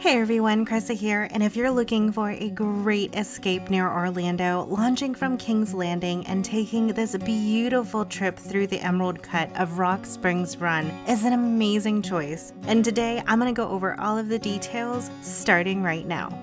Hey everyone, Krista here, and if you're looking for a great escape near Orlando, launching from King's Landing and taking this beautiful trip through the Emerald Cut of Rock Springs Run is an amazing choice. And today I'm going to go over all of the details starting right now.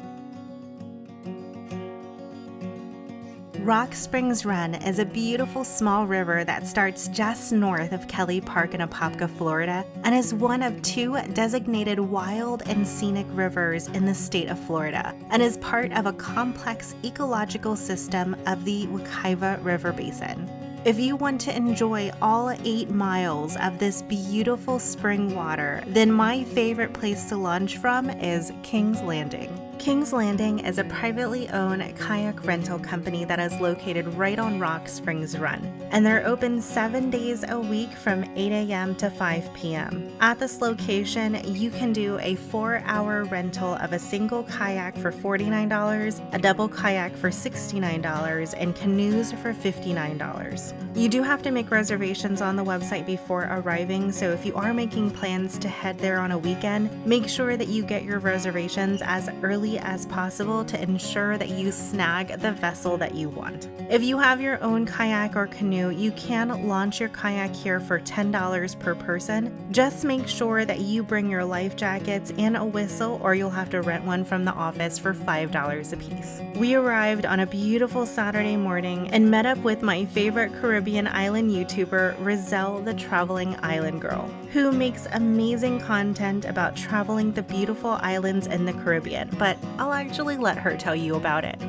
Rock Springs Run is a beautiful small river that starts just north of Kelly Park in Apopka, Florida, and is one of two designated wild and scenic rivers in the state of Florida, and is part of a complex ecological system of the Wekiva River Basin. If you want to enjoy all 8 miles of this beautiful spring water, then my favorite place to launch from is King's Landing. King's Landing is a privately owned kayak rental company that is located right on Rock Springs Run, and they're open 7 days a week from 8 a.m. to 5 p.m. At this location, you can do a 4-hour rental of a single kayak for $49, a double kayak for $69, and canoes for $59. You do have to make reservations on the website before arriving, so if you are making plans to head there on a weekend, make sure that you get your reservations as early as possible to ensure that you snag the vessel that you want. If you have your own kayak or canoe, you can launch your kayak here for $10 per person. Just make sure that you bring your life jackets and a whistle, or you'll have to rent one from the office for $5 a piece. We arrived on a beautiful Saturday morning and met up with my favorite Caribbean island YouTuber, Riselle the Traveling Island Girl, who makes amazing content about traveling the beautiful islands in the Caribbean, but I'll actually let her tell you about it.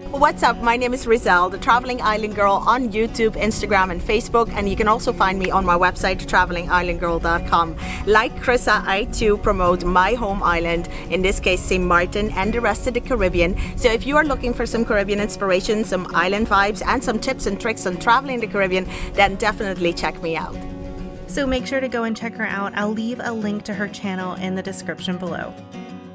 What's up? My name is Riselle, the Traveling Island Girl on YouTube, Instagram, and Facebook, and you can also find me on my website, travelingislandgirl.com. Like Krista, I too promote my home island, in this case St. Martin, and the rest of the Caribbean. So if you are looking for some Caribbean inspiration, some island vibes, and some tips and tricks on traveling the Caribbean, then definitely check me out. So make sure to go and check her out. I'll leave a link to her channel in the description below.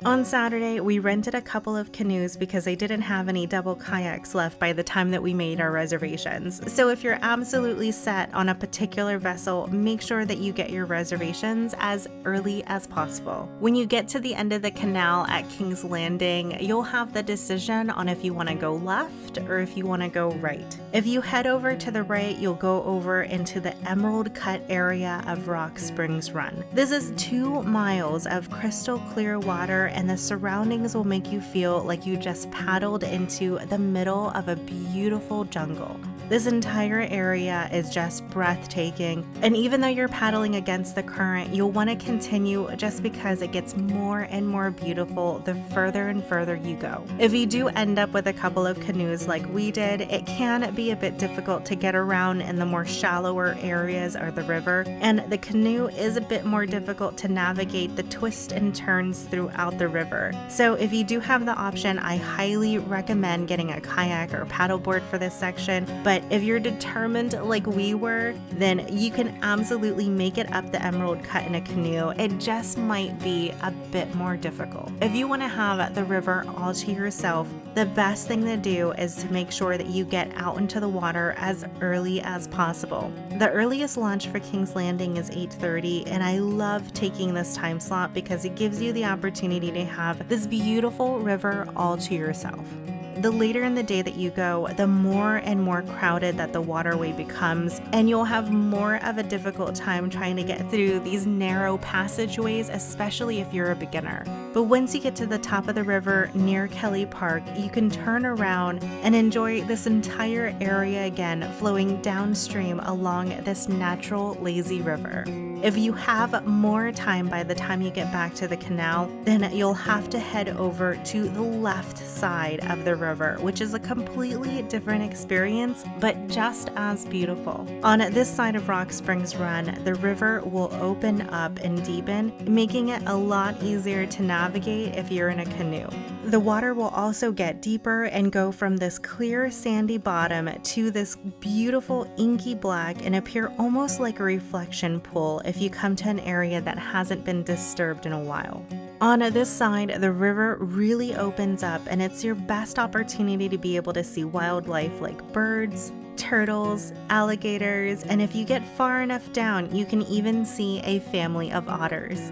On Saturday, we rented a couple of canoes because they didn't have any double kayaks left by the time that we made our reservations. So if you're absolutely set on a particular vessel, make sure that you get your reservations as early as possible. When you get to the end of the canal at King's Landing, you'll have the decision on if you want to go left or if you want to go right. If you head over to the right, you'll go over into the Emerald Cut area of Rock Springs Run. This is 2 miles of crystal clear water, and the surroundings will make you feel like you just paddled into the middle of a beautiful jungle. This entire area is just breathtaking, and even though you're paddling against the current, you'll want to continue just because it gets more and more beautiful the further and further you go. If you do end up with a couple of canoes like we did, it can be a bit difficult to get around in the more shallower areas of the river, and the canoe is a bit more difficult to navigate the twists and turns throughout the river. So if you do have the option, I highly recommend getting a kayak or paddleboard for this section, but if you're determined like we were, then you can absolutely make it up the Emerald Cut in a canoe. It just might be a bit more difficult. If you want to have the river all to yourself, the best thing to do is to make sure that you get out into the water as early as possible. The earliest launch for King's Landing is 8:30, and I love taking this time slot because it gives you the opportunity to have this beautiful river all to yourself. The later in the day that you go, the more and more crowded that the waterway becomes, and you'll have more of a difficult time trying to get through these narrow passageways, especially if you're a beginner. But once you get to the top of the river near Kelly Park, you can turn around and enjoy this entire area again, flowing downstream along this natural, lazy river. If you have more time by the time you get back to the canal, then you'll have to head over to the left side of the river, which is a completely different experience, but just as beautiful. On this side of Rock Springs Run, the river will open up and deepen, making it a lot easier to navigate if you're in a canoe. The water will also get deeper and go from this clear sandy bottom to this beautiful inky black and appear almost like a reflection pool if you come to an area that hasn't been disturbed in a while. On this side, the river really opens up, and it's your best opportunity to be able to see wildlife like birds, turtles, alligators, and if you get far enough down, you can even see a family of otters.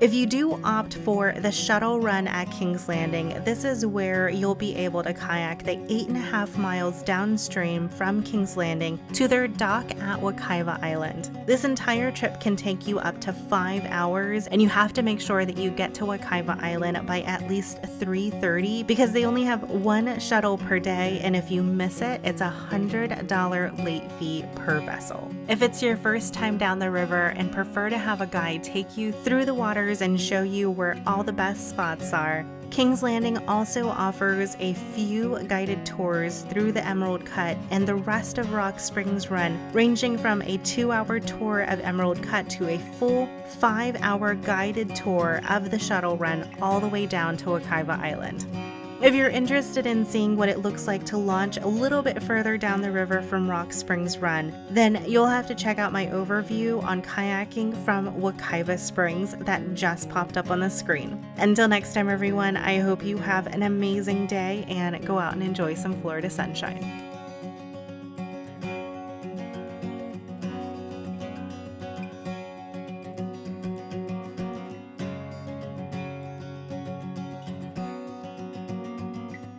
If you do opt for the shuttle run at King's Landing, this is where you'll be able to kayak the 8.5 miles downstream from King's Landing to their dock at Wekiva Island. This entire trip can take you up to 5 hours, and you have to make sure that you get to Wekiva Island by at least 3:30 because they only have one shuttle per day, and if you miss it, it's $100 late fee per vessel. If it's your first time down the river and prefer to have a guide take you through the waters and show you where all the best spots are, King's Landing also offers a few guided tours through the Emerald Cut and the rest of Rock Springs Run, ranging from a 2-hour tour of Emerald Cut to a full 5-hour guided tour of the shuttle run all the way down to Wekiva Island. If you're interested in seeing what it looks like to launch a little bit further down the river from Rock Springs Run, then you'll have to check out my overview on kayaking from Wekiva Springs that just popped up on the screen. Until next time, everyone, I hope you have an amazing day and go out and enjoy some Florida sunshine.